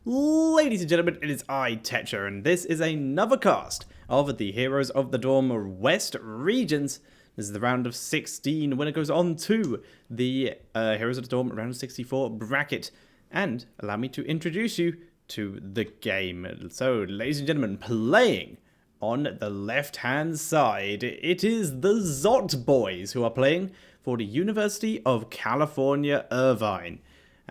Ladies and gentlemen, it is I, Tetcher, and this is another cast of the Heroes of the Dorm West Regions. This is the round of 16 when it goes on to the Heroes of the Dorm round of 64 bracket. And allow me to introduce you to the game. So, ladies and gentlemen, playing on the left-hand side, it is the ZOTBOYS who are playing for the University of California, Irvine.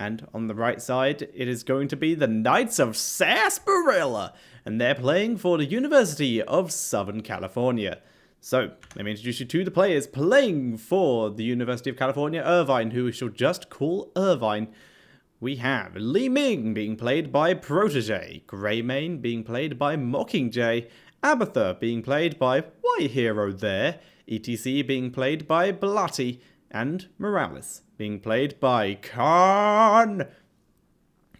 And on the right side, it is going to be the Knights of Sarsaparilla, and they're playing for the University of Southern California. So, let me introduce you to the players playing for the University of California, Irvine, who we shall just call Irvine. We have Li Ming being played by Protege, Greymane being played by Mockingjay, Abatha being played by Why Hero There, ETC being played by Bloody, and Morales being played by Khan.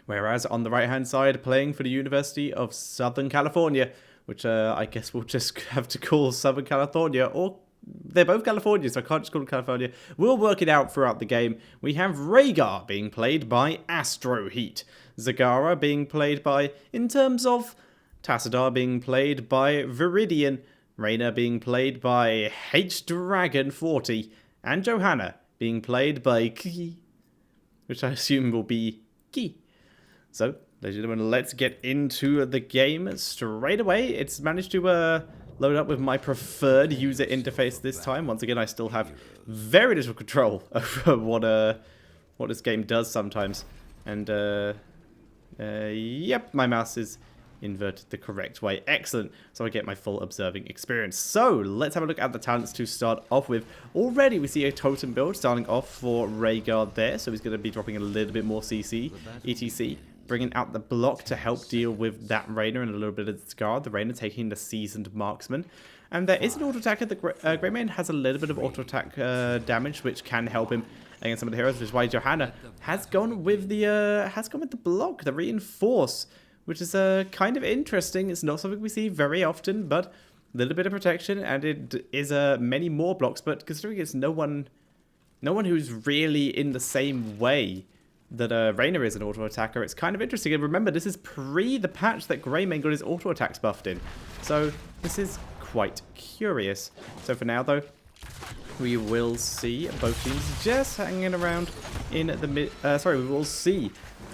Whereas on the right hand side, playing for the University of Southern California, which I guess we'll just have to call Southern California, or they're both California, so I can't just call them California. We'll work it out throughout the game. We have Rhaegar being played by Astro Heat, Zagara being played by, in terms of Tassadar being played by Viridian, Reyna being played by H-Dragon40, and Johanna being played by Ki, which I assume will be Ki. So, ladies and gentlemen, let's get into the game straight away. It's managed to load up with my preferred user interface this time. Once again, I still have very little control over what this game does sometimes. And, yep, my mouse is inverted the correct way. Excellent. So I get my full observing experience. So let's have a look at the talents to start off with. Already we see a totem build starting off for Rhaegar there. So he's going to be dropping a little bit more CC, ETC. Bringing out the block to help deal with that Reyna and a little bit of the Scar. The Reyna taking the seasoned marksman. And there is an auto attacker. The Greymane has a little bit of auto attack damage, which can help him against some of the heroes, which is why Johanna has gone with the block, the reinforce, which is kind of interesting. It's not something we see very often, but a little bit of protection, and it is many more blocks. But considering it's no one who's really in the same way that Reyna is an auto attacker, it's kind of interesting. And remember, this is pre the patch that Greymane got his auto attacks buffed in, so this is quite curious. So for now, though, we will see both teams just hanging around in the mid. We will see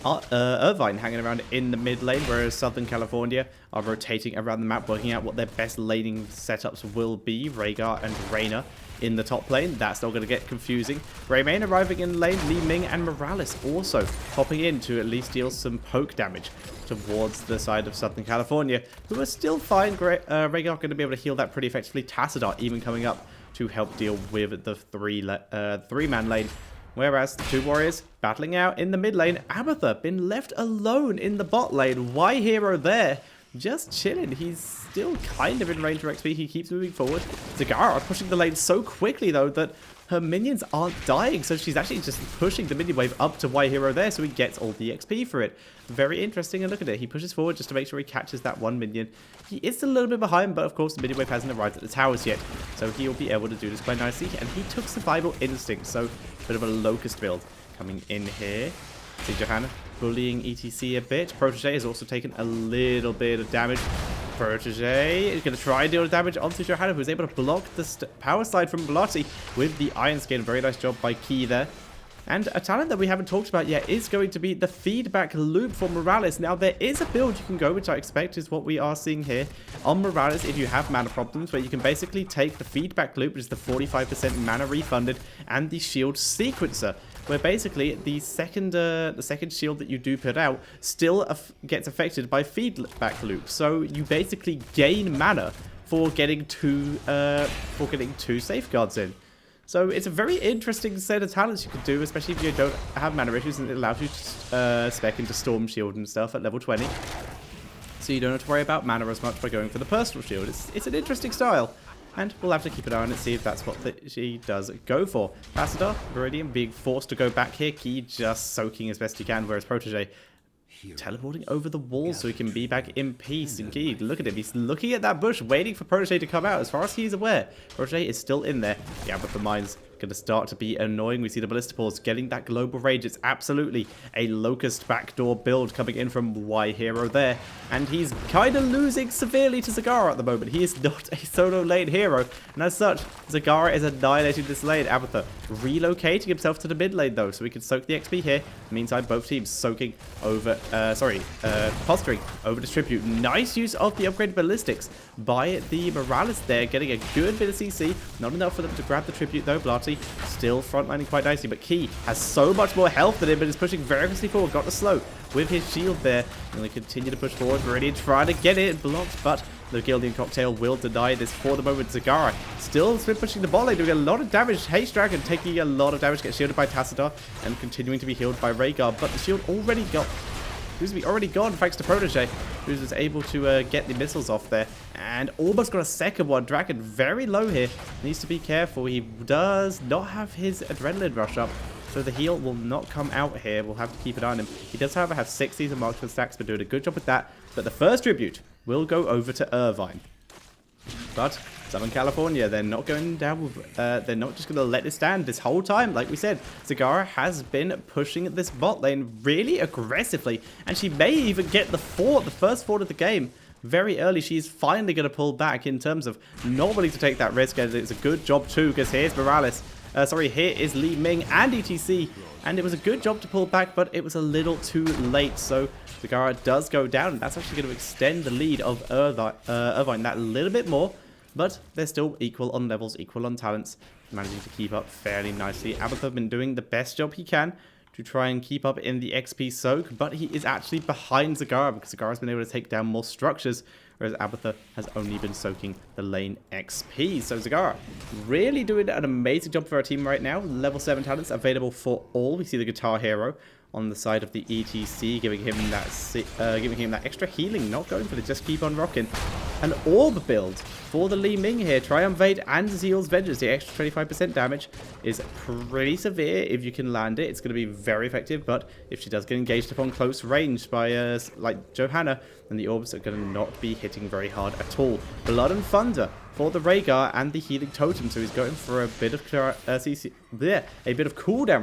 Irvine hanging around in the mid lane, whereas Southern California are rotating around the map, working out what their best laning setups will be. Rhaegar and Reyna in the top lane. That's not going to get confusing. Greymane arriving in lane. Li Ming and Morales also popping in to at least deal some poke damage towards the side of Southern California, who are still fine. Rhaegar going to be able to heal that pretty effectively. Tassadar even coming up to help deal with the three-man lane. Whereas the two warriors battling out in the mid lane. Abatha been left alone in the bot lane. Why Hero there? Just chilling. He's still kind of in range for XP. He keeps moving forward. Zagara pushing the lane so quickly, though, that her minions aren't dying. So she's actually just pushing the minion wave up to Y Hero there, so he gets all the XP for it. Very interesting. And look at it. He pushes forward just to make sure he catches that one minion. He is a little bit behind, but of course the minion wave hasn't arrived at the towers yet. So he'll be able to do this quite nicely. And he took Survival Instinct, so a bit of a Locust build coming in here. See Johanna bullying ETC a bit. Protege has also taken a little bit of damage. Protege is going to try and deal damage onto Johanna, who's able to block the power slide from Bloody with the Iron Skin. Very nice job by Key there. And a talent that we haven't talked about yet is going to be the feedback loop for Morales. Now, there is a build you can go, which I expect is what we are seeing here on Morales if you have mana problems, where you can basically take the feedback loop, which is the 45% mana refunded, and the shield sequencer, where basically the second shield that you do put out still gets affected by feedback loop. So you basically gain mana for getting two safeguards in. So it's a very interesting set of talents you can do, especially if you don't have mana issues, and it allows you to spec into Storm Shield and stuff at level 20. So you don't have to worry about mana as much by going for the personal shield. It's an interesting style. And we'll have to keep an eye on it, see if that's what she does go for. Tassadar, Viridian being forced to go back here. Key just soaking as best he can, whereas Protege teleporting over the wall so he can be back in peace. Indeed, look at him. He's looking at that bush, waiting for Protege to come out. As far as he's aware, Protege is still in there. Yeah, but the mines going to start to be annoying. We see the Ballista Pause getting that global rage. It's absolutely a Locust backdoor build coming in from Y Hero there. And he's kind of losing severely to Zagara at the moment. He is not a solo lane hero. And as such, Zagara is annihilating this lane. Abathur relocating himself to the mid lane though, so we can soak the XP here. Meantime, both teams soaking over, posturing over this tribute. Nice use of the upgraded ballistics by the Morales there, getting a good bit of CC. Not enough for them to grab the tribute though. Blatty still frontlining quite nicely, but Key has so much more health than him, but is pushing very aggressively forward. Got the slow with his shield there, and they continue to push forward. Meridian trying to get it blocked, but the Gildian Cocktail will deny this for the moment. Zagara still pushing the ball lane, doing a lot of damage. Haste Dragon taking a lot of damage, gets shielded by Tassadar, and continuing to be healed by Rhaegar, but the shield already gone thanks to Protege, who was able to get the missiles off there, and almost got a second one. Dragon very low here, needs to be careful. He does not have his Adrenaline Rush up, so the heal will not come out here. We'll have to keep an eye on him. He does, however, have 6 season marksman stacks, but doing a good job with that. But the first tribute will go over to Irvine. But Southern California, they're not going down with, they're not just going to let it stand this whole time. Like we said, Zagara has been pushing this bot lane really aggressively, and she may even get the first fort of the game very early. She's finally going to pull back in terms of not willing to take that risk, and it's a good job too, because here's Morales. Here is Li Ming and ETC, and it was a good job to pull back, but it was a little too late, so Zagara does go down, and that's actually going to extend the lead of Irvine that little bit more, but they're still equal on levels, equal on talents, managing to keep up fairly nicely. Abathur has been doing the best job he can to try and keep up in the XP soak, but he is actually behind Zagara, because Zagara has been able to take down more structures, whereas Abathur has only been soaking the lane XP. So Zagara really doing an amazing job for our team right now. Level 7 talents available for all. We see the Guitar Hero on the side of the ETC, giving him that extra healing, not going for the just keep on rocking. An orb build for the Li Ming here. Triumvirate and Zeal's Vengeance. The extra 25% damage is pretty severe. If you can land it, it's going to be very effective. But if she does get engaged upon close range by like Johanna, then the orbs are going to not be hitting very hard at all. Blood and Thunder for the Rhaegar and the Healing Totem. So he's going for a bit of cooldown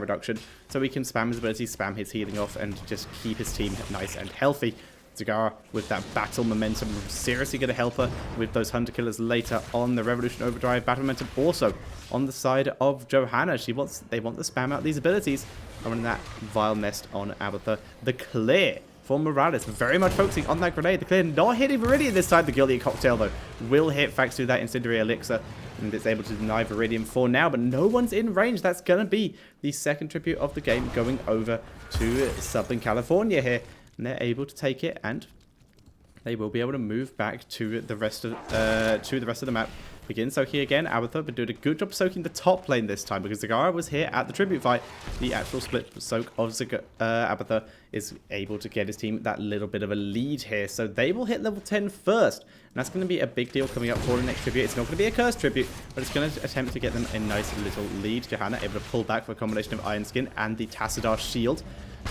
reduction, so he can spam his ability, spam his healing off, and just keep his team nice and healthy. Zagara with that battle momentum seriously going to help her with those Hunter Killers later on. The Revolution Overdrive battle momentum also on the side of Johanna. They want to spam out these abilities. And running that Vile Nest on Abathur. The clear for Morales, very much focusing on that grenade. The clear not hitting Viridian this time. The Gildian Cocktail though will hit thanks to that Incendiary Elixir, and it's able to deny Viridian for now, but no one's in range. That's going to be the second tribute of the game going over to Southern California here. And they're able to take it, and they will be able to move back to the rest of the map. So here again, Abathur been doing a good job soaking the top lane this time, because Zagara was here at the tribute fight. The actual split soak of Abathur is able to get his team that little bit of a lead here. So they will hit level 10 first. And that's going to be a big deal coming up for the next tribute. It's not going to be a cursed tribute, but it's going to attempt to get them a nice little lead. Johanna able to pull back for a combination of Iron Skin and the Tassadar shield.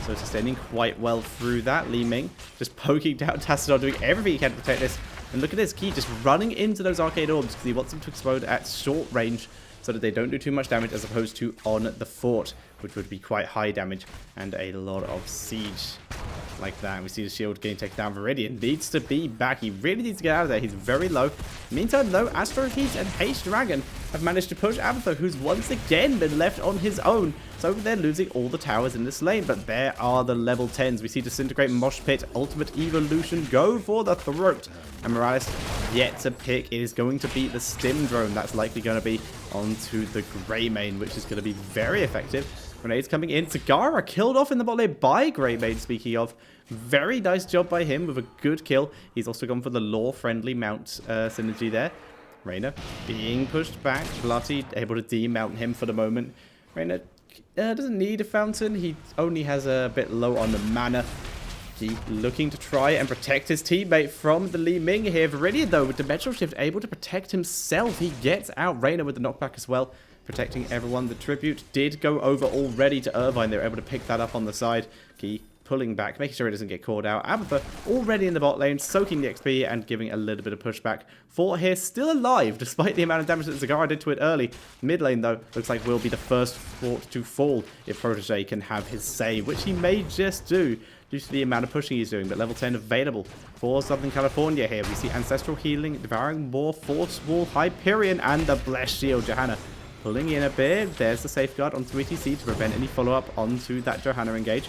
So sustaining quite well through that. Li Ming just poking down Tassadar, doing everything he can to protect this. And look at this, Key just running into those arcade orbs because he wants them to explode at short range so that they don't do too much damage, as opposed to on the fort, which would be quite high damage and a lot of siege like that. And we see the shield getting taken down. Viridian needs to be back. He really needs to get out of there. He's very low. Meantime, though, Astro Heat and Haste Dragon have managed to push Abathur, who's once again been left on his own. So they're losing all the towers in this lane. But there are the level 10s. We see Disintegrate, Mosh Pit, Ultimate Evolution go for the throat. And Morales yet to pick. It is going to be the Stim Drone. That's likely going to be onto the Greymane, which is going to be very effective. Grenades coming in. Zagara killed off in the bot lane by Greymane, speaking of. Very nice job by him with a good kill. He's also gone for the lore-friendly mount synergy there. Reyna being pushed back. Bloody able to demount him for the moment. Reyna doesn't need a fountain. He only has a bit low on the mana. He looking to try and protect his teammate from the Li Ming here. Viridian, though, with Dimensional Shift, able to protect himself. He gets out. Reyna with the knockback as well, protecting everyone. The tribute did go over already to Irvine. They were able to pick that up on the side. He pulling back, making sure it doesn't get called out. Abatha already in the bot lane, soaking the XP and giving a little bit of pushback. Fort here still alive, despite the amount of damage that Zagara did to it early. Mid lane, though, looks like will be the first Fort to fall if Protege can have his say, which he may just do due to the amount of pushing he's doing. But level 10 available for Southern California here. We see Ancestral Healing, devouring more Force Wall, Hyperion, and the Blessed Shield. Johanna pulling in a bit. There's the safeguard onto ETC to prevent any follow-up onto that Johanna engage.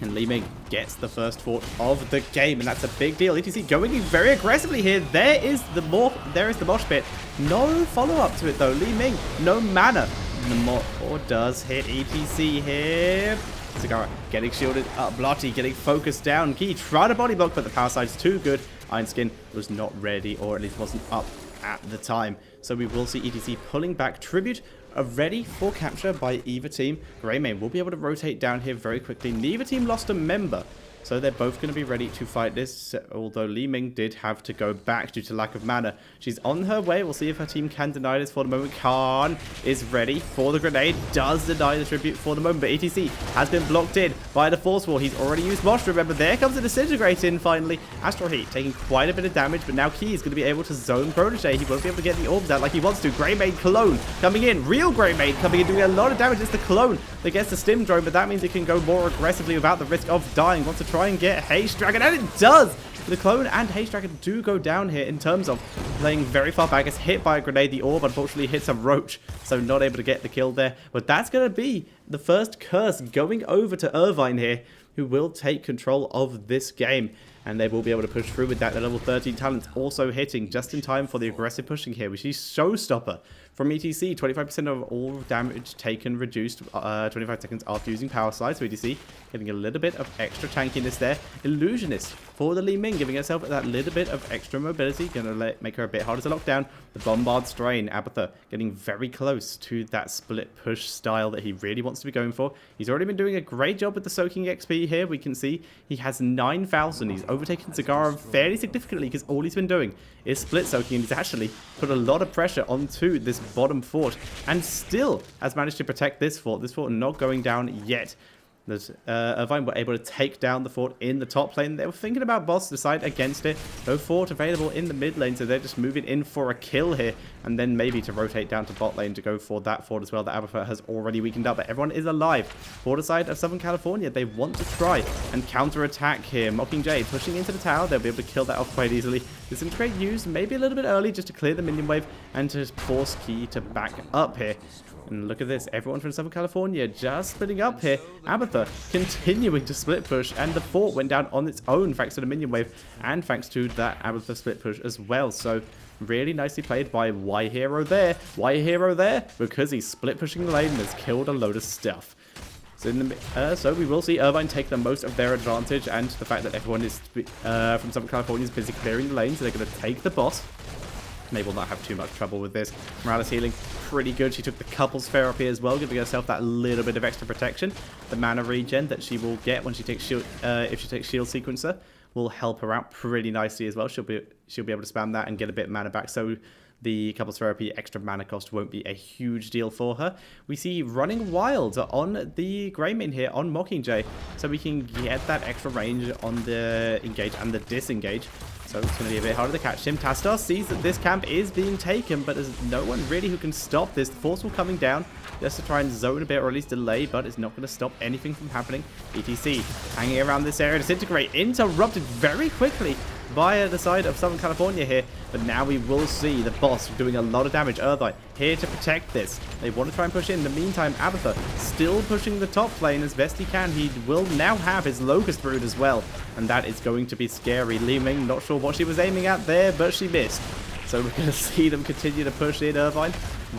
And Li Ming gets the first fort of the game, and that's a big deal. ETC going in very aggressively here. There is the mosh pit. No follow-up to it though. Li Ming, no mana. The more does hit ETC here. Zagara getting shielded up. Blotty getting focused down. Key tried a body block, but the power side's too good. Iron Skin was not ready, or at least wasn't up at the time. So we will see ETC pulling back. Tribute are ready for capture by either team. Greymane will be able to rotate down here very quickly. Neither team lost a member, so they're both going to be ready to fight this, although Li Ming did have to go back due to lack of mana. She's on her way. We'll see if her team can deny this for the moment. Khan is ready for the grenade. Does deny the tribute for the moment, but ETC has been blocked in by the Force Wall. He's already used Mosh. Remember, there comes the Disintegrate in finally. Astral Heat taking quite a bit of damage, but now Key is going to be able to zone Protege. He won't be able to get the orbs out like he wants to. Greymane Clone coming in. Real Greymane coming in, doing a lot of damage. It's the Clone that gets the Stim Drone, but that means it can go more aggressively without the risk of dying. Wants to try and get Haste Dragon, and it does! The Clone and Haste Dragon do go down here in terms of playing very far back. It's hit by a grenade. The orb unfortunately hits a roach, so not able to get the kill there. But that's going to be the first curse going over to Irvine here, who will take control of this game. And they will be able to push through with that. The level 13 talent also hitting just in time for the aggressive pushing here. We see Showstopper from ETC. 25% of all damage taken reduced 25 seconds after using power slide. So ETC getting a little bit of extra tankiness there. Illusionist for the Li Ming, giving herself that little bit of extra mobility. Going to make her a bit harder to lock down. The Bombard Strain. Abatha getting very close to that split push style that he really wants to be going for. He's already been doing a great job with the soaking XP here. We can see he has 9,000. He's overtaken Zagara fairly significantly because all he's been doing is split soaking, and he's actually put a lot of pressure onto this bottom fort and still has managed to protect this fort. This fort not going down yet. Irvine were able to take down the fort in the top lane. They were thinking about boss, decide against it. No fort available in the mid lane, so they're just moving in for a kill here, and then maybe to rotate down to bot lane to go for that fort as well. The Abatha has already weakened up, but everyone is alive. For the side of Southern California, they want to try and counter-attack here. Mockingjay pushing into the tower. They'll be able to kill that off quite easily. Disintegrate used maybe a little bit early just to clear the minion wave and to force Key to back up here. And look at this, everyone from Southern California just splitting up here. Abatha continuing to split push, and the fort went down on its own thanks to the minion wave and thanks to that Abatha split push as well. So really nicely played by Y Hero there. Y Hero there because he's split pushing the lane and has killed a load of stuff. So we will see Irvine take the most of their advantage, and the fact that everyone is from Southern California is busy clearing the lane, so they're going to take the boss. They will not have too much trouble with this. Morales healing pretty good. She took the couples therapy as well, giving herself that little bit of extra protection. The mana regen that she will get when she takes shield, if she takes shield sequencer, will help her out pretty nicely as well. She'll be able to spam that and get a bit of mana back. So the couples therapy extra mana cost won't be a huge deal for her. We see Running Wild on the Greymane here on Mockingjay, so we can get that extra range on the engage and the disengage. So it's going to be a bit harder to catch him. Tastar sees that this camp is being taken, but there's no one really who can stop this. The Force will coming down just to try and zone a bit, or at least delay, but it's not going to stop anything from happening. ETC hanging around this area. Disintegrate interrupted very quickly by the side of Southern California here, but now we will see the boss doing a lot of damage. Irvine here to protect this. They want to try and push in. In the meantime, Abatha still pushing the top lane as best he can. He will now have his Locust Brood as well, and that is going to be scary. Li Ming, not sure what she was aiming at there, but she missed. So we're going to see them continue to push in. Irvine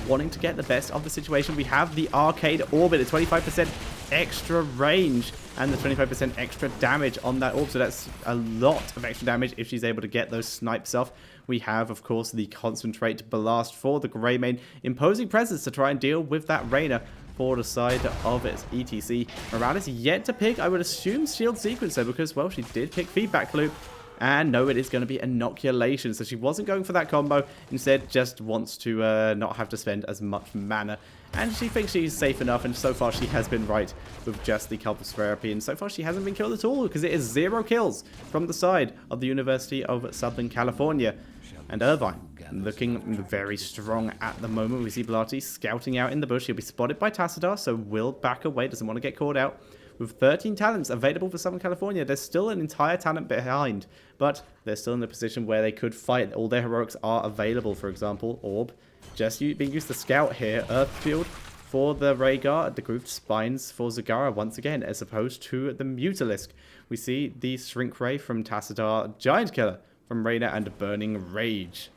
wanting to get the best of the situation. We have the Arcade Orbit at 25% extra range and the 25% extra damage on that orb. So that's a lot of extra damage if she's able to get those snipes off. We have, of course, the Concentrate Blast for the Greymane, imposing presence to try and deal with that Reyna for the side of its ETC. Morales yet to pick, I would assume, Shield Sequencer because, well, she did pick Feedback Loop. And no, it is going to be inoculation. So she wasn't going for that combo. Instead, just wants to not have to spend as much mana. And she thinks she's safe enough. And so far, she has been right with just the Culpus Therapy. And so far, she hasn't been killed at all. Because it is 0 kills from the side of the University of Southern California. And Irvine looking very strong at the moment. We see Blatty scouting out in the bush. He'll be spotted by Tassadar, so will back away. Doesn't want to get caught out. With 13 talents available for Southern California, there's still an entire talent behind. But they're still in a position where they could fight. All their heroics are available. For example, Orb just being used to scout here. Earthfield for the Rhaegar. The Grooved Spines for Zagara once again, as opposed to the Mutalisk. We see the Shrink Ray from Tassadar. Giant Killer from Reyna, and Burning Rage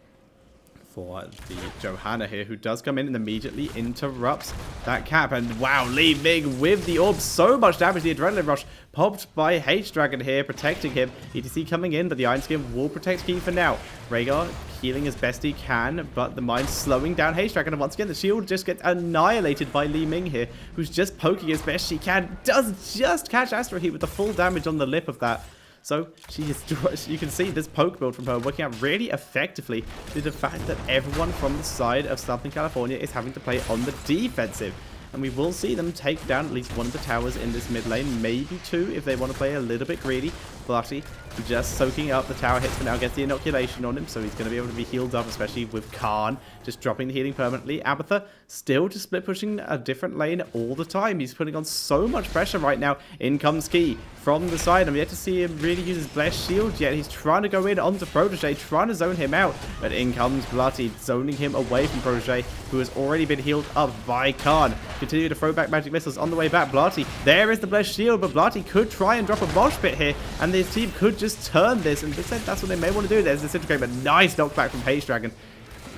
for the Johanna here, who does come in and immediately interrupts that cap. And wow, Li Ming with the orb, so much damage. The Adrenaline Rush popped by H-Dragon here, protecting him. ETC coming in, but the Iron Skin will protect Key for now. Rhaegar healing as best he can, but the mine's slowing down H-Dragon. And once again, the shield just gets annihilated by Li Ming here, who's just poking as best she can. Does just catch Astro Heat with the full damage on the lip of that. So she is, you can see this poke build from her working out really effectively due to the fact that everyone from the side of Southern California is having to play on the defensive. And we will see them take down at least one of the towers in this mid lane, maybe 2 if they want to play a little bit greedy. Blatty just soaking up the tower hits for now, gets the inoculation on him, so he's going to be able to be healed up, especially with Khan just dropping the healing permanently. Abatha still just split pushing a different lane all the time. He's putting on so much pressure right now. In comes Key from the side. I'm yet to see him really use his Blessed Shield yet. He's trying to go in onto Protege, trying to zone him out, but in comes Blatty, zoning him away from Protege, who has already been healed up by Khan. Continue to throw back magic missiles on the way back. Blatty, there is the Blessed Shield, but Blatty could try and drop a mosh pit here, and his team could just turn this, and that's what they may want to do. There's the Disintegrate, but nice knockback from H-Dragon.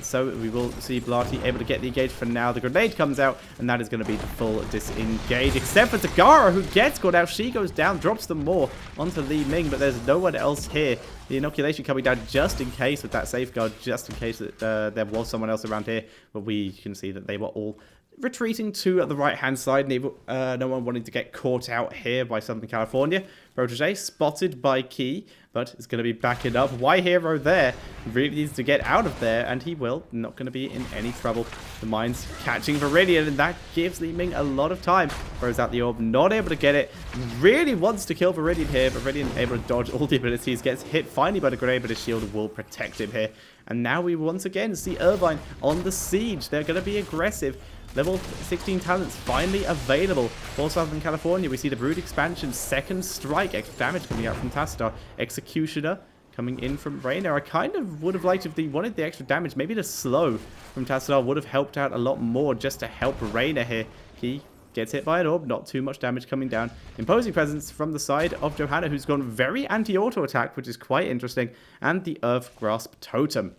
So we will see Blatty able to get the engage for now. The grenade comes out, and that is going to be the full disengage, except for Zagara, who gets caught out. She goes down, drops them more onto Li Ming, but there's no one else here. The inoculation coming down just in case with that safeguard, just in case that there was someone else around here. But we can see that they were all retreating to the right-hand side. No one wanting to get caught out here by Southern California. Protege spotted by Key, but is going to be backing up. Y Hero there really needs to get out of there, and he will. Not going to be in any trouble. The mine's catching Viridian, and that gives Li Ming a lot of time. Throws out the orb, not able to get it. Really wants to kill Viridian here, but Viridian able to dodge all the abilities. Gets hit finally by the grenade, but his shield will protect him here. And now we once again see Irvine on the siege. They're going to be aggressive. Level 16 talents finally available for Southern California. We see the Brood expansion, second strike, extra damage coming out from Tassadar. Executioner coming in from Reyna. I kind of would have liked if they wanted the extra damage. Maybe the slow from Tassadar would have helped out a lot more just to help Reyna here. He gets hit by an orb, not too much damage coming down. Imposing presence from the side of Johanna, who's gone very anti-auto attack, which is quite interesting. And the Earth Grasp Totem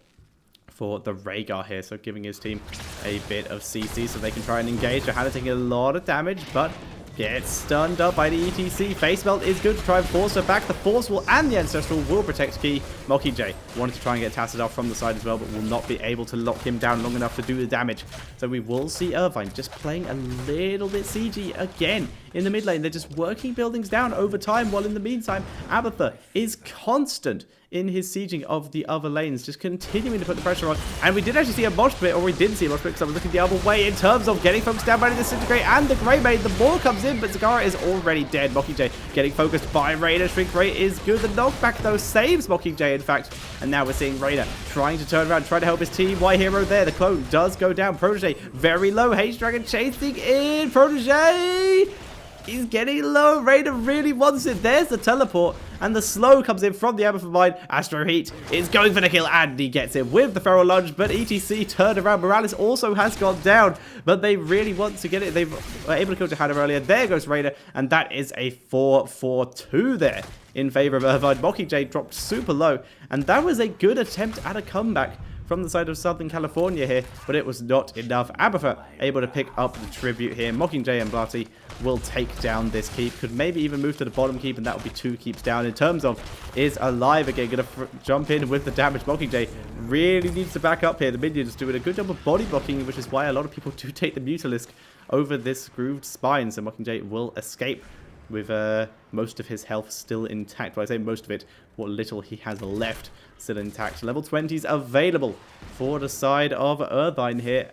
for the Rhaegar here, so giving his team a bit of CC so they can try and engage. Johanna taking a lot of damage, but gets stunned up by the ETC. Face Melt is good to try and force her back. The Force Wall and the Ancestral will protect Key. Mockingjay wanted to try and get Tassadar from the side as well, but will not be able to lock him down long enough to do the damage. So we will see Irvine just playing a little bit CG again in the mid lane. They're just working buildings down over time, while in the meantime, Abatha is constant in his sieging of the other lanes, just continuing to put the pressure on. And we did actually see a mosh pit, or we didn't see a mosh pit because I was looking the other way in terms of getting focused down by the Disintegrate and the Grey Maid. The ball comes in, but Zagara is already dead. Mockingjay getting focused by Reyna. Shrink Ray is good. The knockback, though, saves Mockingjay, in fact. And now we're seeing Reyna trying to turn around, trying to help his team. Y Hero there. The clone does go down. Protege very low. H-Dragon chasing in. Protege! He's getting low. Reyna really wants it. There's the teleport. And the slow comes in from the Abatha Mine. Astro Heat is going for the kill. And he gets it with the Feral Lunge. But ETC turned around. Morales also has gone down. But they really want to get it. They were able to kill Johanna earlier. There goes Reyna. And that is a 4-4-2 there in favor of Irvine. Mockingjay dropped super low. And that was a good attempt at a comeback from the side of Southern California here, but it was not enough. Abatha able to pick up the tribute here. Mockingjay and Blatty will take down this keep. Could maybe even move to the bottom keep, and that will be 2 keeps down. In terms of is alive again, gonna jump in with the damage. Mockingjay really needs to back up here. The minions doing a good job of body blocking, which is why a lot of people do take the Mutalisk over this Grooved Spine. So Mockingjay will escape with most of his health still intact. Well, I say most of it, what little he has left still intact. Level 20s available for the side of Irvine here.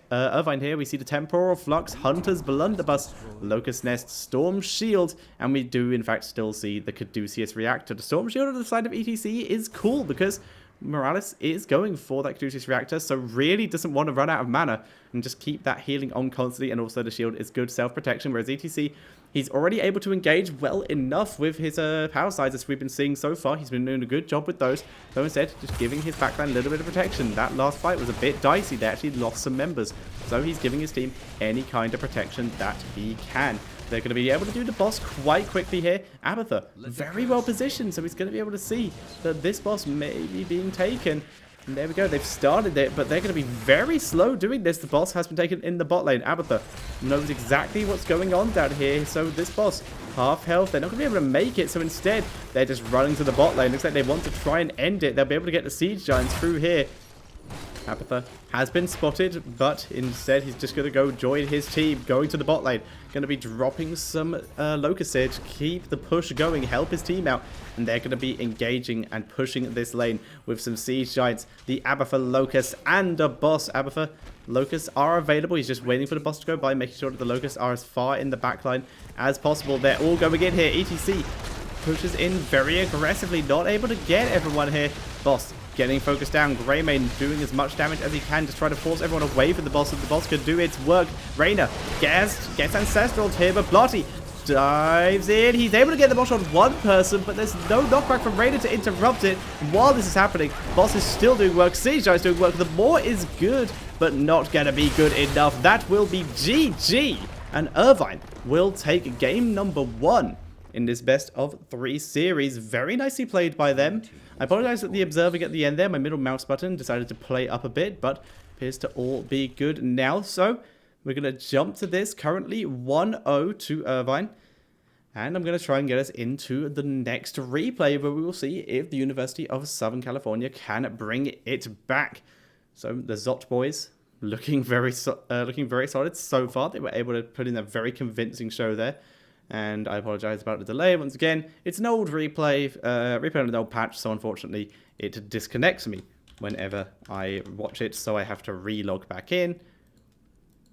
We see the Temporal Flux, Hunter's Blunderbuss, Locust Nest, Storm Shield, and we do in fact still see the Caduceus Reactor. The Storm Shield on the side of ETC is cool because Morales is going for that Caduceus Reactor, so really doesn't want to run out of mana and just keep that healing on constantly, and also the shield is good self-protection, whereas ETC, he's already able to engage well enough with his power sides as we've been seeing so far. He's been doing a good job with those, so instead just giving his backline a little bit of protection. That last fight was a bit dicey. They actually lost some members, so he's giving his team any kind of protection that he can. They're going to be able to do the boss quite quickly here. Abathur, very well positioned, so he's going to be able to see that this boss may be being taken. And there we go, they've started it, but they're going to be very slow doing this. The boss has been taken in the bot lane. Abathur knows exactly what's going on down here, so this boss, half health, they're not going to be able to make it, so instead, they're just running to the bot lane. Looks like they want to try and end it. They'll be able to get the Siege Giants through here. Abathur has been spotted, but instead he's just going to go join his team, going to the bot lane. Going to be dropping some Locust here to keep the push going, help his team out. And they're going to be engaging and pushing this lane with some Siege Giants, the Abathur Locust, and a boss. Abathur Locusts are available. He's just waiting for the boss to go by, making sure that the Locusts are as far in the backline as possible. They're all going in here. ETC pushes in very aggressively, not able to get everyone here. Boss getting focused down. Greymane doing as much damage as he can to try to force everyone away from the boss, so the boss could do its work. Reyna gets Ancestral here, but Blotty dives in. He's able to get the boss on one person, but there's no knockback from Reyna to interrupt it. While this is happening, boss is still doing work. Siege is doing work. The Maw is good, but not going to be good enough. That will be GG. And Irvine will take game number 1 in this best of 3 series. Very nicely played by them. I apologize for the observing at the end there. My middle mouse button decided to play up a bit, but appears to all be good now. So we're going to jump to this. Currently 1-0 to Irvine. And I'm going to try and get us into the next replay, where we will see if the University of Southern California can bring it back. So the ZOTBOYS looking very solid so far. They were able to put in a very convincing show there. And I apologize about the delay once again. It's an old replay on an old patch, so unfortunately it disconnects me whenever I watch it, so I have to relog back in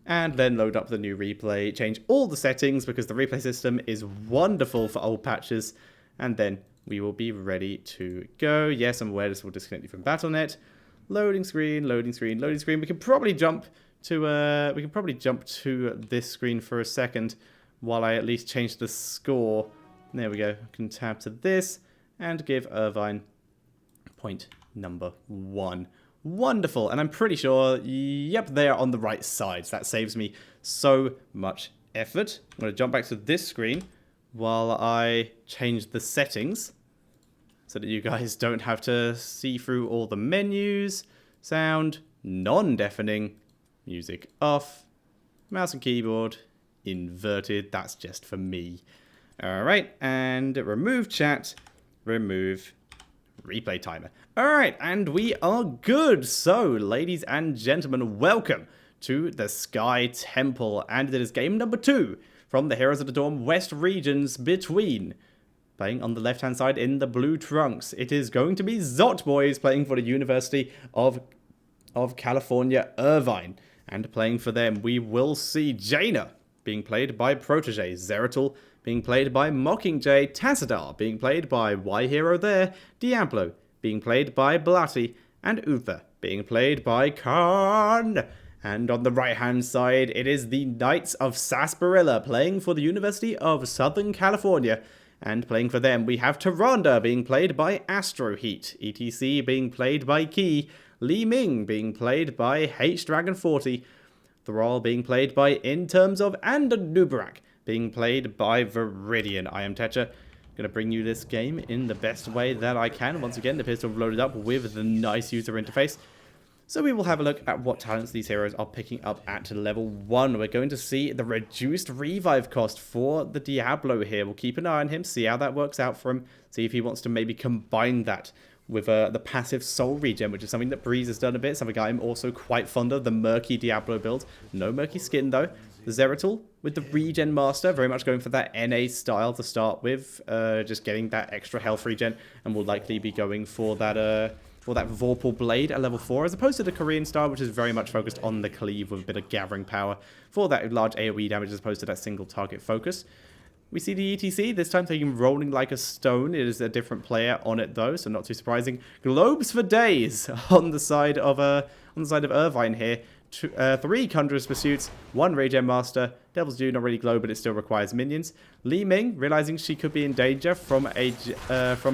and then load up the new replay, change all the settings because the replay system is wonderful for old patches, and then we will be ready to go. Yes, I'm aware this will disconnect you from Battle.net. Loading screen, loading screen, loading screen. We can probably jump to this screen for a second, while I at least change the score. There we go. I can tab to this and give Irvine point number 1. Wonderful. And I'm pretty sure, yep, they are on the right sides. That saves me so much effort. I'm going to jump back to this screen while I change the settings so that you guys don't have to see through all the menus. Sound, non-deafening, music off, mouse and keyboard inverted. That's just for me. Alright, and remove chat, remove replay timer. Alright, and we are good. So, ladies and gentlemen, welcome to the Sky Temple, and it is game number 2 from the Heroes of the Dawn West regions between, playing on the left-hand side in the blue trunks, it is going to be ZOTBOYS playing for the University of California, Irvine. And playing for them, we will see Jaina being played by Protege, Zeratul being played by Mockingjay, Tassadar being played by Y Hero there, Diablo being played by Blatty, and Uther being played by Khan. And on the right-hand side, it is the Knights of Sarsaparilla playing for the University of Southern California. And playing for them, we have Tyrande being played by Astroheat, ETC being played by Key, Li Ming being played by H-Dragon40, Thrall being played by In Terms of, and Nubarak being played by Viridian. I am Tetcher, going to bring you this game in the best way that I can. Once again, the pistol loaded up with the nice user interface. So we will have a look at what talents these heroes are picking up at level 1. We're going to see the reduced revive cost for the Diablo here. We'll keep an eye on him, see how that works out for him, see if he wants to maybe combine that with the passive soul regen, which is something that Breeze has done a bit, something I'm also quite fond of, the Murky Diablo build. No Murky skin though. Zeratul with the regen master, very much going for that NA style to start with, just getting that extra health regen, and will likely be going for that Vorpal blade at level 4, as opposed to the Korean style, which is very much focused on the cleave with a bit of gathering power for that large AoE damage as opposed to that single target focus. We see the ETC, this time taking Rolling Like a Stone. It is a different player on it though, so not too surprising. Globes for days on the side of Irvine here. 3 Conjurer's Pursuits, 1 Regen Master. Devil's Due, not really glow, but it still requires minions. Li Ming, realizing she could be in danger from a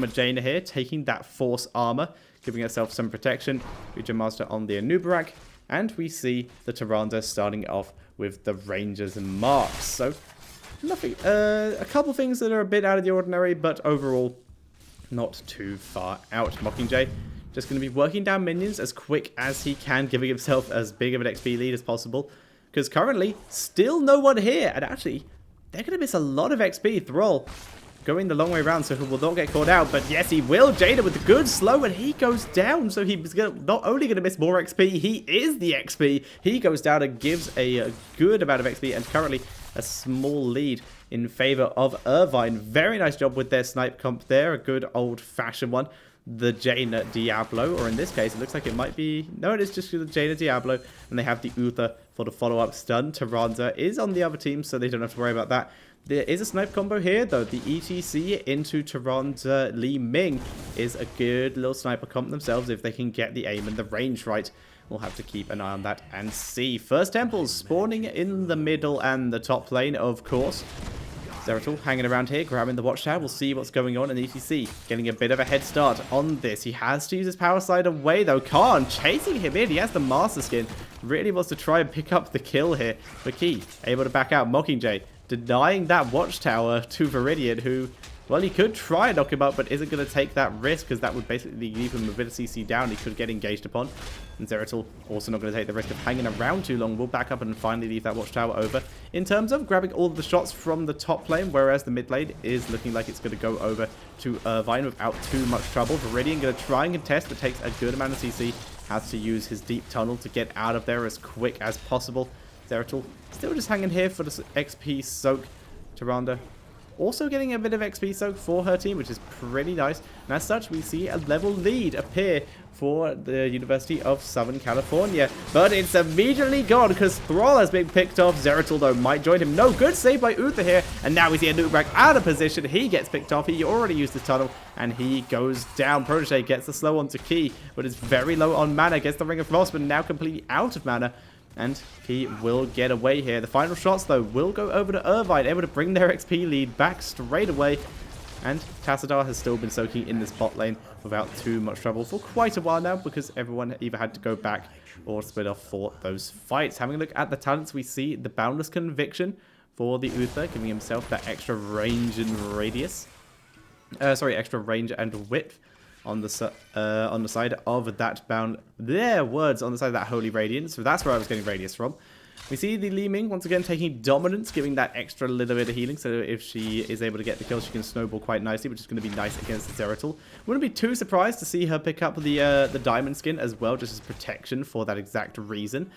Jaina here, taking that Force Armor, giving herself some protection. Regen Master on the Anubarak. And we see the Tyrande starting off with the Rangers and Marks. So, nothing, a couple things that are a bit out of the ordinary, but overall, not too far out. Mockingjay just going to be working down minions as quick as he can, giving himself as big of an XP lead as possible. Because currently, still no one here. And actually, they're going to miss a lot of XP. Thrall going the long way around, so he will not get caught out. But yes, he will. Jada with the good slow, and he goes down. So he's not only going to miss more XP, he is the XP. He goes down and gives a good amount of XP. And currently, a small lead in favor of Irvine. Very nice job with their snipe comp there. A good old-fashioned one. The Jaina Diablo, or in this case, it looks like it might be... No, it is just the Jaina Diablo, and they have the Uther for the follow-up stun. Tyrande is on the other team, so they don't have to worry about that. There is a snipe combo here, though. The ETC into Tyrande. Li Ming is a good little sniper comp themselves if they can get the aim and the range right. We'll have to keep an eye on that and see. First temples spawning in the middle and the top lane, of course. Zeratul hanging around here, grabbing the watchtower. We'll see what's going on in ETC. Getting a bit of a head start on this. He has to use his power slide away, though. Khan chasing him in. He has the master skin. Really wants to try and pick up the kill here. Maki able to back out. Mockingjay denying that watchtower to Viridian, who... Well, he could try and knock him up, but isn't going to take that risk, because that would basically leave him with a CC down. He could get engaged upon. And Zeratul also not going to take the risk of hanging around too long. We'll back up and finally leave that watchtower over. In terms of grabbing all of the shots from the top lane, whereas the mid lane is looking like it's going to go over to Irvine without too much trouble. Viridian going to try and contest, but takes a good amount of CC. Has to use his deep tunnel to get out of there as quick as possible. Zeratul still just hanging here for the XP soak. Tyrande also getting a bit of XP soak for her team, which is pretty nice. And as such, we see a level lead appear for the University of Southern California. But it's immediately gone because Thrall has been picked off. Zeratul, though, might join him. No, good save by Uther here. And now we see a Nubrak out of position. He gets picked off. He already used the tunnel, and he goes down. Protege gets the slow onto Key, but is very low on mana. Gets the Ring of Frost, but now completely out of mana. And he will get away here. The final shots, though, will go over to Irvine, able to bring their XP lead back straight away. And Tassadar has still been soaking in this bot lane without too much trouble for quite a while now, because everyone either had to go back or split off for those fights. Having a look at the talents, we see the Boundless Conviction for the Uther, giving himself that extra range and radius. Extra range and width. On the side of that on the side of that Holy Radiance. So that's where I was getting radius from. We see the Li Ming once again taking dominance, giving that extra little bit of healing. So if she is able to get the kill, she can snowball quite nicely, which is going to be nice against Zeratul. Wouldn't be too surprised to see her pick up the diamond skin as well, just as protection for that exact reason.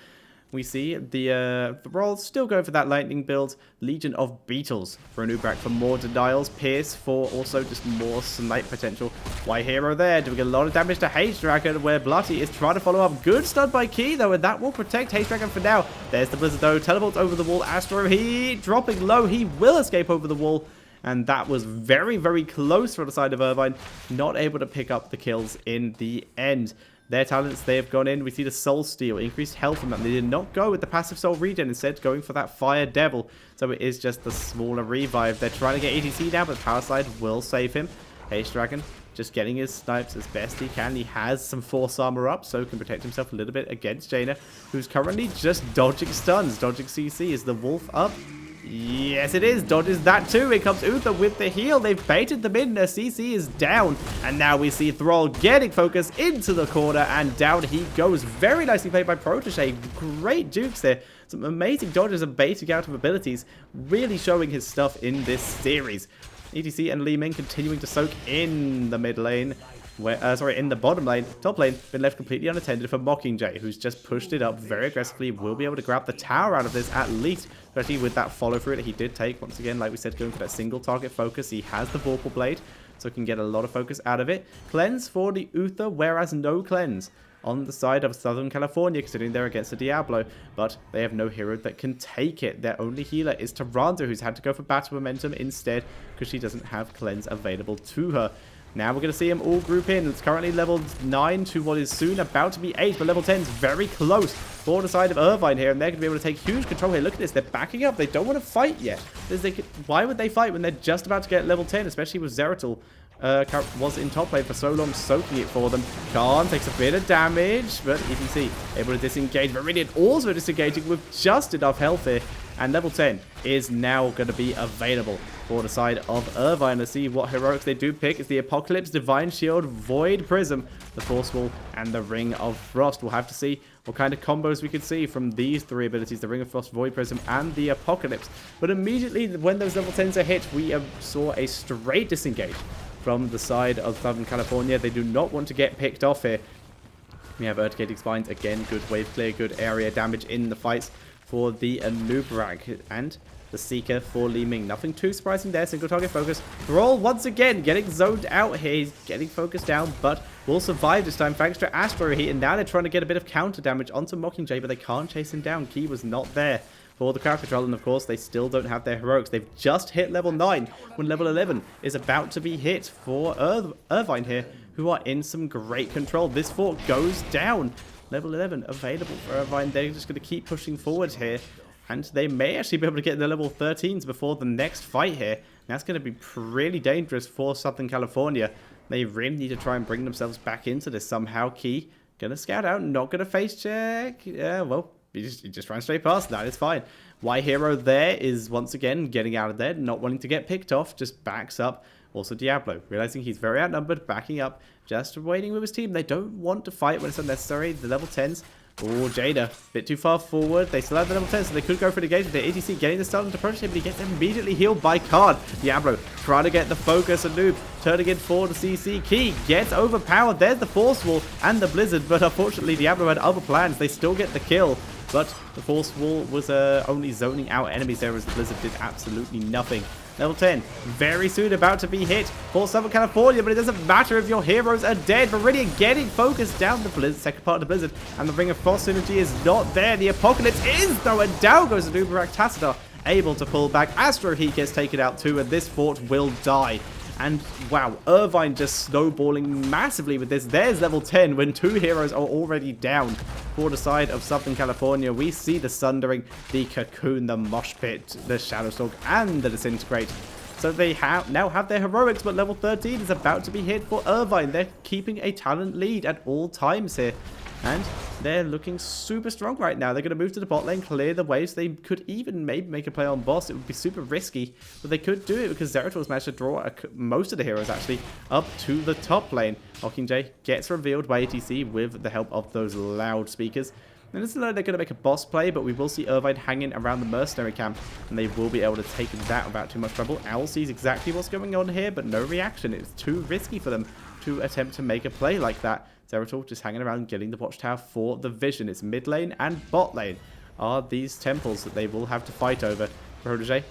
We see the Thralls still going for that lightning build. Legion of Beetles for Anubrak for more denials. Pierce for also just more snipe potential. White Hero there doing a lot of damage to Haze Dragon, where Bloody is trying to follow up. Good stun by Key, though, and that will protect Haze Dragon for now. There's the Blizzard, though. Teleports over the wall. Astro, he dropping low. He will escape over the wall. And that was very, very close for the side of Irvine. Not able to pick up the kills in the end. Their talents, they have gone in. We see the Soul Steal, increased health from them. They did not go with the passive Soul Regen, instead going for that Fire Devil. So it is just the smaller revive. They're trying to get ETC down, but Power Slide will save him. Haze Dragon just getting his snipes as best he can. He has some Force Armor up, so can protect himself a little bit against Jaina, who's currently just dodging stuns, dodging CC. Is the Wolf up? Yes, it is. Dodges that too. Here comes Uther with the heal. They've baited them in. Their CC is down. And now we see Thrall getting focus into the corner. And down he goes. Very nicely played by Protege. Great dukes there. Some amazing dodges and baiting out of abilities. Really showing his stuff in this series. ETC and Li Ming continuing to soak in the mid lane. In the bottom lane. Top lane been left completely unattended for Mockingjay, who's just pushed it up very aggressively. Will be able to grab the tower out of this at least. especially with that follow through that he did take. Once again, like we said, going for that single target focus. He has the Vorpal Blade, so can get a lot of focus out of it. Cleanse for the Uther, whereas no cleanse on the side of Southern California, considering they're against the Diablo, but they have no hero that can take it. Their only healer is Tyrande, who's had to go for battle momentum instead because she doesn't have cleanse available to her. Now we're going to see them all group in. It's currently level 9 to what is soon about to be 8, but level 10 is very close for the side of Irvine here, and they're going to be able to take huge control here. Look at this. They're backing up. They don't want to fight yet. Why would they fight when they're just about to get level 10, especially with Zeratul was in top lane for so long, soaking it for them. Khan takes a bit of damage, but you can see, able to disengage. Viridian also disengaging with just enough health here. And level 10 is now going to be available for the side of Irvine. Let's see what heroics they do pick. It's the Apocalypse, Divine Shield, Void Prism, the Force Wall, and the Ring of Frost. We'll have to see what kind of combos we could see from these three abilities, the Ring of Frost, Void Prism, and the Apocalypse. But immediately when those level 10s are hit, we saw a straight disengage from the side of Southern California. They do not want to get picked off here. We have Urticating Spines, again, good wave clear, good area damage in the fights for the Anub'arak, and the Seeker for Li Ming. Nothing too surprising there. Single target focus. Thrall once again getting zoned out here. He's getting focused down, but will survive this time thanks to Astro Heat. And now they're trying to get a bit of counter damage onto Mockingjay, but they can't chase him down. Key was not there for the crowd control, and of course they still don't have their heroics. They've just hit level 9 when level 11 is about to be hit for Irvine here, who are in some great control. This fort goes down. Level 11 available for Irvine. They're just going to keep pushing forward here, and they may actually be able to get the level 13s before the next fight here. That's going to be pretty dangerous for Southern California. They really need to try and bring themselves back into this somehow. Key gonna scout out, not gonna face check. Yeah, well, you just ran straight past that. It's fine. Y Hero there is once again getting out of there, not wanting to get picked off, just backs up. Also Diablo, realizing he's very outnumbered, backing up, just waiting with his team. They don't want to fight when it's unnecessary. The level 10s. Oh, Jada, bit too far forward. They still have the level 10, so they could go for the engage with the ATC, getting the start into Protege, but he gets immediately healed by Card. Diablo trying to get the focus, and Noob turning it for the CC. Key gets overpowered. There's the Force Wall and the Blizzard, but unfortunately Diablo had other plans. They still get the kill, but the Force Wall was only zoning out enemies there, as the Blizzard did absolutely nothing. Level 10, very soon about to be hit for Southern California, but it doesn't matter if your heroes are dead. Viridian getting focused down the Blizzard, second part of the Blizzard, and the Ring of Frost synergy is not there. The Apocalypse is, though, and down goes the Anub'arak. Tassadar able to pull back. Astro Heat gets taken out too, and this fort will die. And wow, Irvine just snowballing massively with this. There's level 10 when two heroes are already down for the side of Southern California. We see the Sundering, the Cocoon, the Mosh Pit, the Shadowstalk, and the Disintegrate. So they now have their heroics, but level 13 is about to be hit for Irvine. They're keeping a talent lead at all times here. And they're looking super strong right now. They're going to move to the bot lane, clear the way, so they could even maybe make a play on boss. It would be super risky, but they could do it because Zeratul managed to draw most of the heroes actually up to the top lane. Mockingjay gets revealed by ATC with the help of those loudspeakers. And it's not like they're going to make a boss play, but we will see Irvine hanging around the mercenary camp, and they will be able to take that without too much trouble. Owl sees exactly what's going on here, but no reaction. It's too risky for them to attempt to make a play like that. Zeratul just hanging around, getting the watchtower for the vision. It's mid lane and bot lane are these temples that they will have to fight over. Protege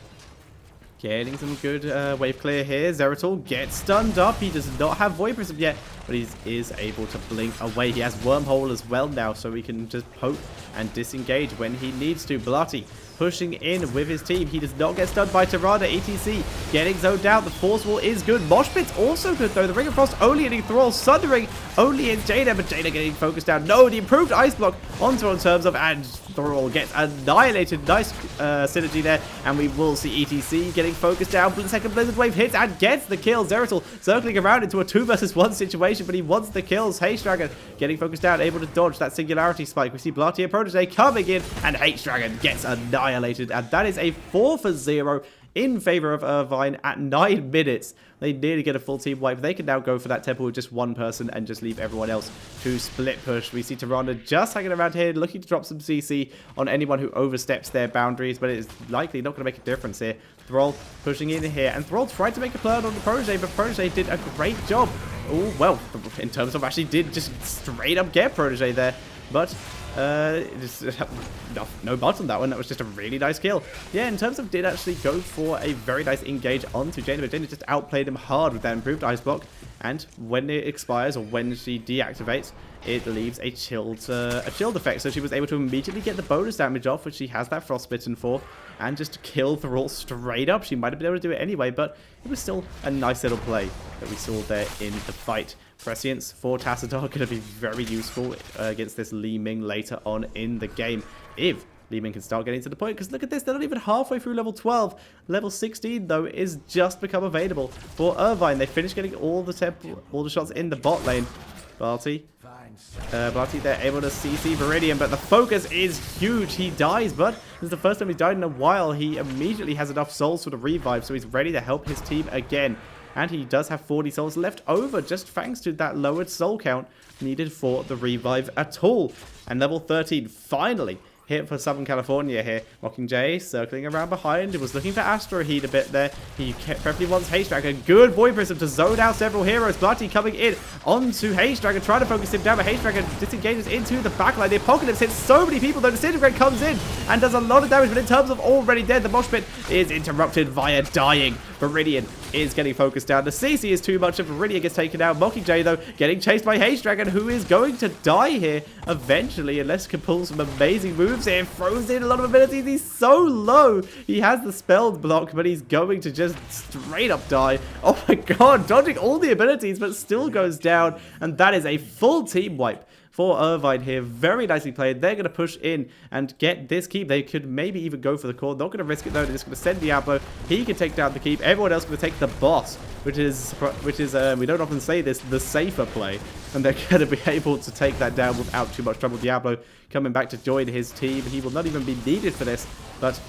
getting some good wave clear here. Zeratul gets stunned up. He does not have Void Prism yet, but he is able to blink away. He has Wormhole as well now, so he can just poke and disengage when he needs to. Bloody pushing in with his team. He does not get stunned by Tirana. ATC getting zoned out. The Force Wall is good. Mosh Pit's also good, though. The Ring of Frost only hitting Thrall. Sundering only in Jada, but Jada getting focused down. No, the improved Ice Block onto in terms of, and Thrall gets annihilated. Nice synergy there, and we will see ETC getting focused down. Second Blizzard Wave hits and gets the kill. Zeratul circling around into a 2 versus 1 situation, but he wants the kills. H-Dragon getting focused down, able to dodge that Singularity Spike. We see Bloody and Protege coming in, and H-Dragon gets annihilated, and that is a 4-for-0 in favor of Irvine at 9 minutes. They nearly get a full team wipe. They can now go for that temple with just one person and just leave everyone else to split push. We see Tirana just hanging around here, looking to drop some CC on anyone who oversteps their boundaries, but it is likely not going to make a difference here. Thrall pushing in here, and Thrall tried to make a play on the Protege, but Protege did a great job. Oh, well, in terms of actually did just straight up get Protege there, but No bot on that one. That was just a really nice kill. Yeah, in terms of did actually go for a very nice engage onto Jaina, but Jaina just outplayed him hard with that improved ice block. And when it expires, or when she deactivates, it leaves a chilled effect. So she was able to immediately get the bonus damage off, which she has that frostbitten for, and just kill Thrall straight up. She might have been able to do it anyway, but it was still a nice little play that we saw there in the fight. Prescience for Tassadar going to be very useful against this Li Ming later on in the game, if Li Ming can start getting to the point, because look at this, they're not even halfway through level 12. Level 16, though, is just become available for Irvine. They finished getting all the shots in the bot lane. Barty, they're able to CC Viridian, but the focus is huge. He dies, but this is the first time he's died in a while. He immediately has enough souls for the revive, so he's ready to help his team again. And he does have 40 souls left over, just thanks to that lowered soul count needed for the revive at all. And level 13, finally hit for Southern California here. Mockingjay circling around behind. He was looking for Astro Heat a bit there. He preferably wants Haze Dragon. Good Void Prism to zone out several heroes. Bloody coming in onto Haze Dragon, trying to focus him down, but Haze Dragon disengages into the backline. The Apocalypse hits so many people, though. Disintegrate comes in and does a lot of damage, but in terms of already dead, the mosh pit is interrupted via dying. Viridian is getting focused down. The CC is too much, and Viridian gets taken out. Mockingjay, though, getting chased by Haze Dragon, who is going to die here eventually, unless he can pull some amazing moves here. Throws in a lot of abilities. He's so low. He has the spelled block, but he's going to just straight up die. Oh my god, dodging all the abilities, but still goes down. And that is a full team wipe for Irvine here. Very nicely played. They're going to push in and get this keep. They could maybe even go for the core. Not going to risk it, though. They're just going to send Diablo. He can take down the keep. Everyone else going to take the boss, which is we don't often say this, the safer play. And they're going to be able to take that down without too much trouble. Diablo coming back to join his team. He will not even be needed for this, but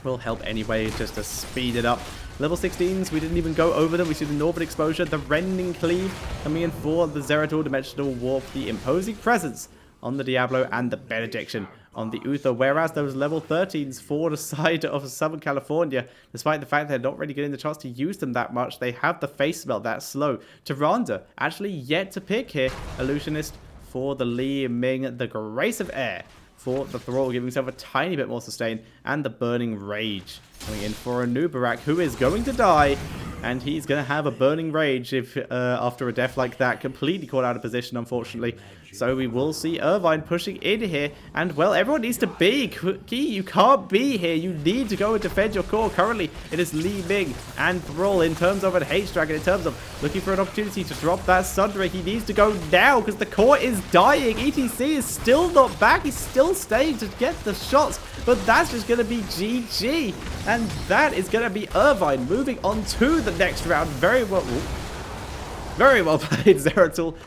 will help anyway, just to speed it up. Level 16s, we didn't even go over them. We see the Northern Exposure, the Rending Cleave coming in for the Zeratul Dimensional Warp, the Imposing Presence on the Diablo, and the Benediction on the Uther. Whereas those level 13s for the side of Southern California, despite the fact they're not really getting the chance to use them that much, they have the face spell that's slow. Tyrande actually yet to pick here. Illusionist for the Li Ming, the Grace of Air for the Thrall, giving himself a tiny bit more sustain, and the Burning Rage coming in for a new Barak, who is going to die, and he's going to have a Burning Rage if after a death like that. Completely caught out of position, unfortunately. So we will see Irvine pushing in here, and well, everyone needs to be. Key, you can't be here. You need to go and defend your core. Currently, it is Li Ming and Thrall in terms of an Haze Dragon, in terms of looking for an opportunity to drop that Sunderer. He needs to go now because the core is dying. ETC is still not back. He's still staying to get the shots, but that's just going to be GG. And that is going to be Irvine moving on to the next round. Very well played, Zeratul.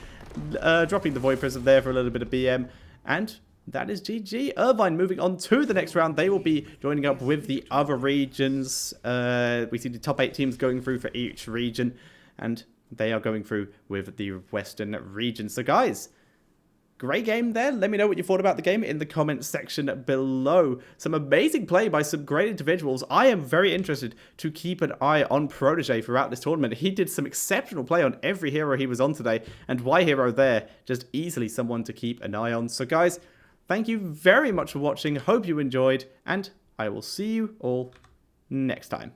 Dropping the Void Prism there for a little bit of BM. And that is GG. Irvine moving on to the next round. They will be joining up with the other regions. We see the top 8 teams going through for each region. And they are going through with the Western region. So guys, great game there. Let me know what you thought about the game in the comments section below. Some amazing play by some great individuals. I am very interested to keep an eye on Protege throughout this tournament. He did some exceptional play on every hero he was on today, and Y Hero there, just easily someone to keep an eye on. So guys, thank you very much for watching. Hope you enjoyed, and I will see you all next time.